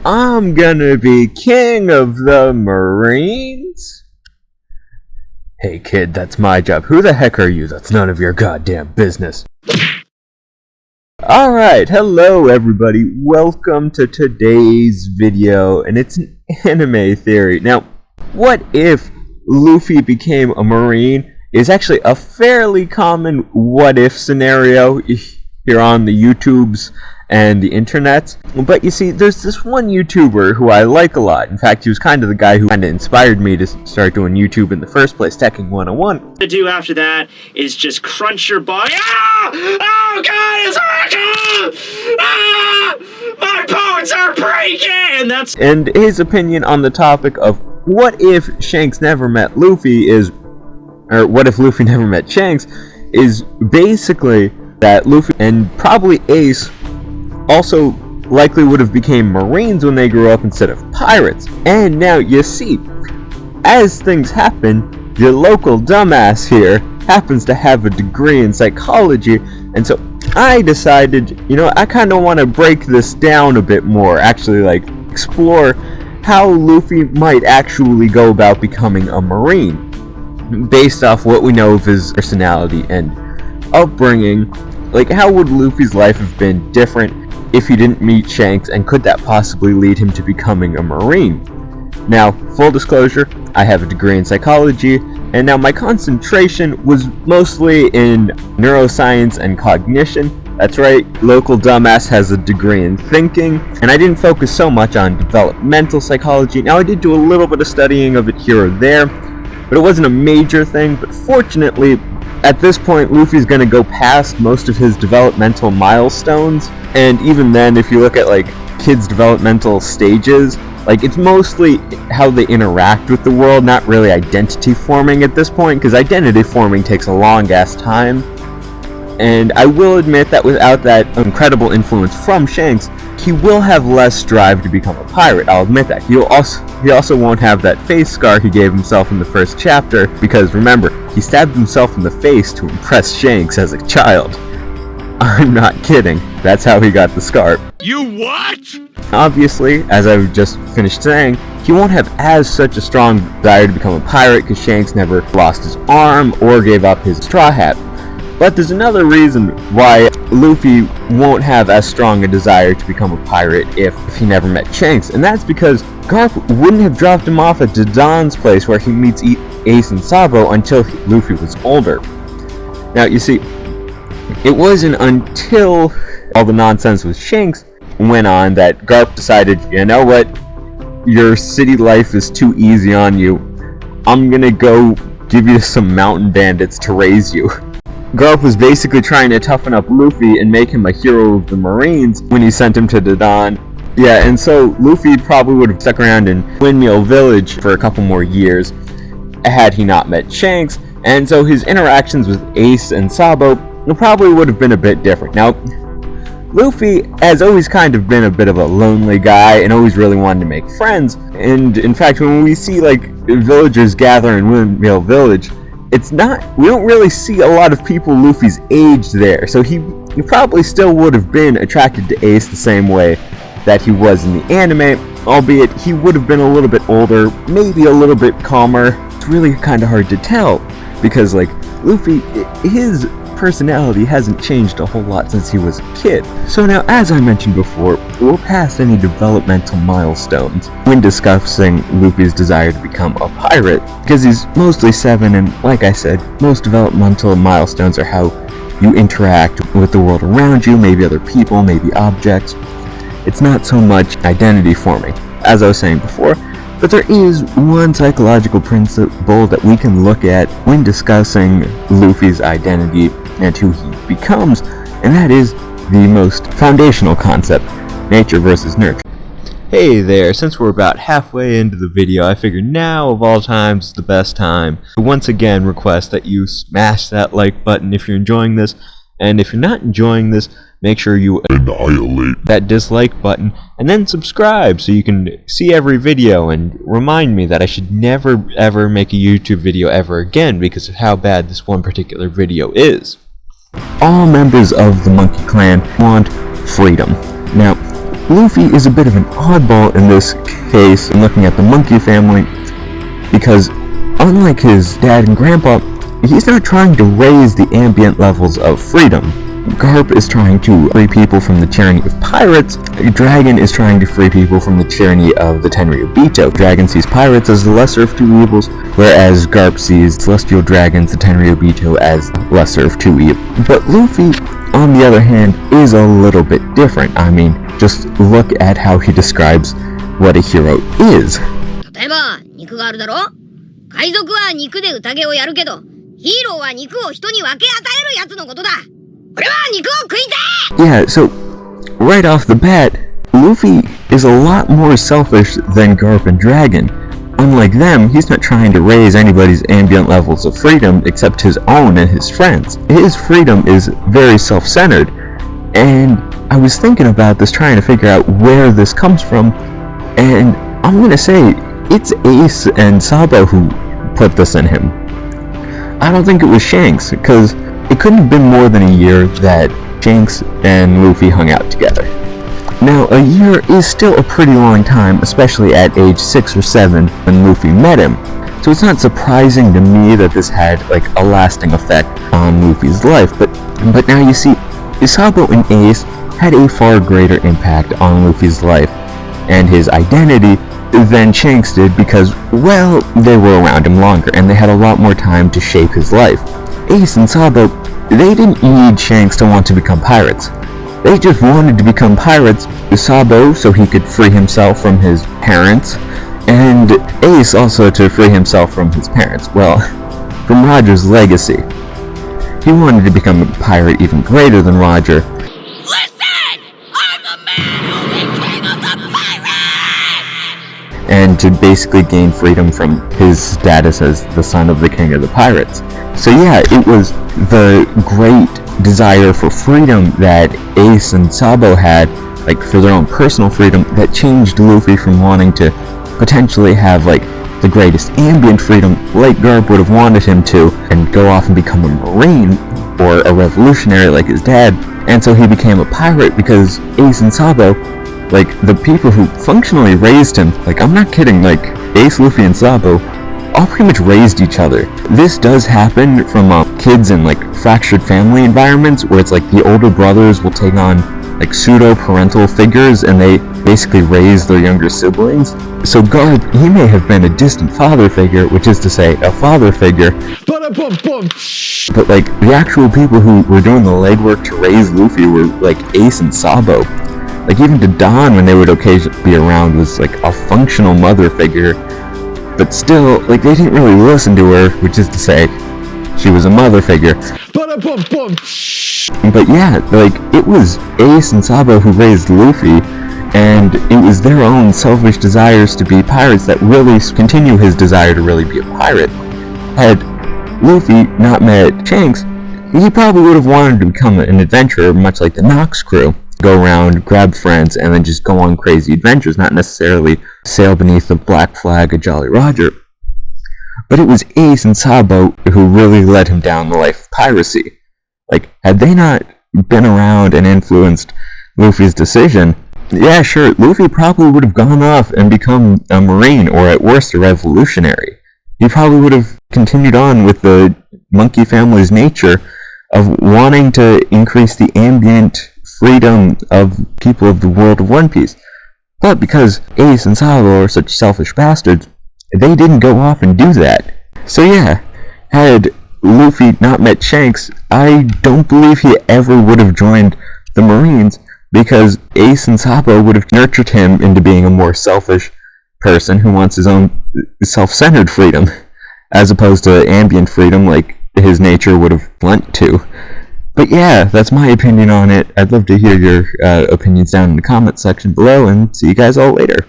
I'm gonna be king of the Marines? Hey kid, that's my job. Who the heck are you? That's none of your goddamn business. Alright, hello everybody. Welcome to today's video, and it's an anime theory. Now, what if Luffy became a Marine is actually a fairly common what-if scenario here on the YouTubes and the internets. But you see, there's this one YouTuber who I like a lot. In fact, he was kind of the guy who kind of inspired me to start doing YouTube in the first place, Teching 101. To do after that is just crunch your body. Ah! Oh God, it's hurting! Ah! My bones are breaking! And his opinion on the topic of what if Shanks never met Luffy or what if Luffy never met Shanks, is basically that Luffy and probably Ace also likely would have became Marines when they grew up instead of pirates. And now you see, as things happen, the local dumbass here happens to have a degree in psychology, and so I decided, I kind of want to break this down a bit more, actually explore how Luffy might actually go about becoming a Marine, based off what we know of his personality and upbringing. How would Luffy's life have been different if he didn't meet Shanks, and could that possibly lead him to becoming a Marine? Now, full disclosure, I have a degree in psychology, and now my concentration was mostly in neuroscience and cognition. That's right, local dumbass has a degree in thinking, and I didn't focus so much on developmental psychology. Now, I did do a little bit of studying of it here or there, but it wasn't a major thing. But fortunately, at this point, Luffy's gonna go past most of his developmental milestones, and even then, if you look at kids' developmental stages, it's mostly how they interact with the world, not really identity forming at this point, because identity forming takes a long ass time. And I will admit that without that incredible influence from Shanks, he will have less drive to become a pirate. I'll admit that. He also won't have that face scar he gave himself in the first chapter, because remember, he stabbed himself in the face to impress Shanks as a child. I'm not kidding. That's how he got the scar. You what? Obviously, as I've just finished saying, he won't have such a strong desire to become a pirate because Shanks never lost his arm or gave up his straw hat. But there's another reason why Luffy won't have as strong a desire to become a pirate if he never met Shanks, and that's because Garp wouldn't have dropped him off at Dodon's place where he meets Ace and Sabo until Luffy was older. Now, you see, it wasn't until all the nonsense with Shanks went on that Garp decided, you know what, your city life is too easy on you. I'm gonna go give you some mountain bandits to raise you. Garp was basically trying to toughen up Luffy and make him a hero of the Marines when he sent him to Dodon. Yeah, and so Luffy probably would have stuck around in Windmill Village for a couple more years had he not met Shanks, and so his interactions with Ace and Sabo probably would have been a bit different. Now, Luffy has always kind of been a bit of a lonely guy and always really wanted to make friends, and in fact, when we see villagers gather in Windmill Village, we don't really see a lot of people Luffy's age there, so he probably still would have been attracted to Ace the same way that he was in the anime, albeit he would have been a little bit older, maybe a little bit calmer. It's really kind of hard to tell, because Luffy, his personality hasn't changed a whole lot since he was a kid. So now, as I mentioned before, we're past any developmental milestones when discussing Luffy's desire to become a pirate, because he's mostly 7, and like I said, most developmental milestones are how you interact with the world around you, maybe other people, maybe objects. It's not so much identity forming, as I was saying before, but there is one psychological principle that we can look at when discussing Luffy's identity and who he becomes, and that is the most foundational concept, nature versus nurture. Hey there, since we're about halfway into the video, I figured now of all times is the best time to once again request that you smash that like button if you're enjoying this, and if you're not enjoying this, make sure you annihilate that dislike button, and then subscribe so you can see every video and remind me that I should never ever make a YouTube video ever again because of how bad this one particular video is. All members of the Monkey Clan want freedom. Now, Luffy is a bit of an oddball in this case in looking at the monkey family, because unlike his dad and grandpa, he's not trying to raise the ambient levels of freedom. Garp is trying to free people from the tyranny of pirates. Dragon is trying to free people from the tyranny of the Tenryubito. Dragon sees pirates as the lesser of two evils, whereas Garp sees celestial dragons, the Tenryubito, as lesser of two evils. But Luffy, on the other hand, is a little bit different. I mean, just look at how he describes what a hero is. 例えば、肉があるだろ？海賊は肉で宴をやるけど、ヒーローは肉を人に分け与えるやつのことだ。俺は肉を食いたい! Yeah, so right off the bat, Luffy is a lot more selfish than Garp and Dragon. Unlike them, he's not trying to raise anybody's ambient levels of freedom except his own and his friends. His freedom is very self-centered, and I was thinking about this, trying to figure out where this comes from, and I'm gonna say it's Ace and Sabo who put this in him. I don't think it was Shanks, because it couldn't have been more than a year that Shanks and Luffy hung out together. Now, a year is still a pretty long time, especially at age 6 or 7 when Luffy met him. So it's not surprising to me that this had like a lasting effect on Luffy's life. But now you see, Sabo and Ace had a far greater impact on Luffy's life and his identity than Shanks did because, well, they were around him longer and they had a lot more time to shape his life. Ace and Sabo, they didn't need Shanks to want to become pirates. They just wanted to become pirates, Sabo so he could free himself from his parents, and Ace also to free himself from his parents, well, from Roger's legacy. He wanted to become a pirate even greater than Roger. Listen! I'm the man who became of the pirates! And to basically gain freedom from his status as the son of the king of the pirates. So yeah, it was the great desire for freedom that Ace and Sabo had, like for their own personal freedom, that changed Luffy from wanting to potentially have like the greatest ambient freedom like Garp would have wanted him to and go off and become a marine or a revolutionary like his dad. And so he became a pirate because Ace and Sabo, like the people who functionally raised him, like I'm not kidding, like Ace, Luffy, and Sabo all pretty much raised each other. This does happen from kids in like fractured family environments where it's like the older brothers will take on like pseudo-parental figures and they basically raise their younger siblings. So Garp, he may have been a distant father figure, which is to say a father figure, but like the actual people who were doing the legwork to raise Luffy were like Ace and Sabo. Like even to Dawn, when they would occasionally be around, was like a functional mother figure. But still, like, they didn't really listen to her, which is to say, she was a mother figure. But yeah, like, it was Ace and Sabo who raised Luffy, and it was their own selfish desires to be pirates that really continue his desire to really be a pirate. Had Luffy not met Shanks, he probably would have wanted to become an adventurer, much like the Nox crew. Go around, grab friends, and then just go on crazy adventures, not necessarily sail beneath the black flag of Jolly Roger. But it was Ace and Sabo who really led him down the life of piracy. Like, had they not been around and influenced Luffy's decision, yeah, sure, Luffy probably would have gone off and become a marine, or at worst, a revolutionary. He probably would have continued on with the monkey family's nature of wanting to increase the ambient freedom of people of the world of One Piece. But because Ace and Sabo are such selfish bastards, they didn't go off and do that. So yeah, had Luffy not met Shanks, I don't believe he ever would have joined the Marines, because Ace and Sabo would have nurtured him into being a more selfish person who wants his own self-centered freedom, as opposed to ambient freedom like his nature would have lent to. But yeah, that's my opinion on it. I'd love to hear your opinions down in the comments section below, and see you guys all later.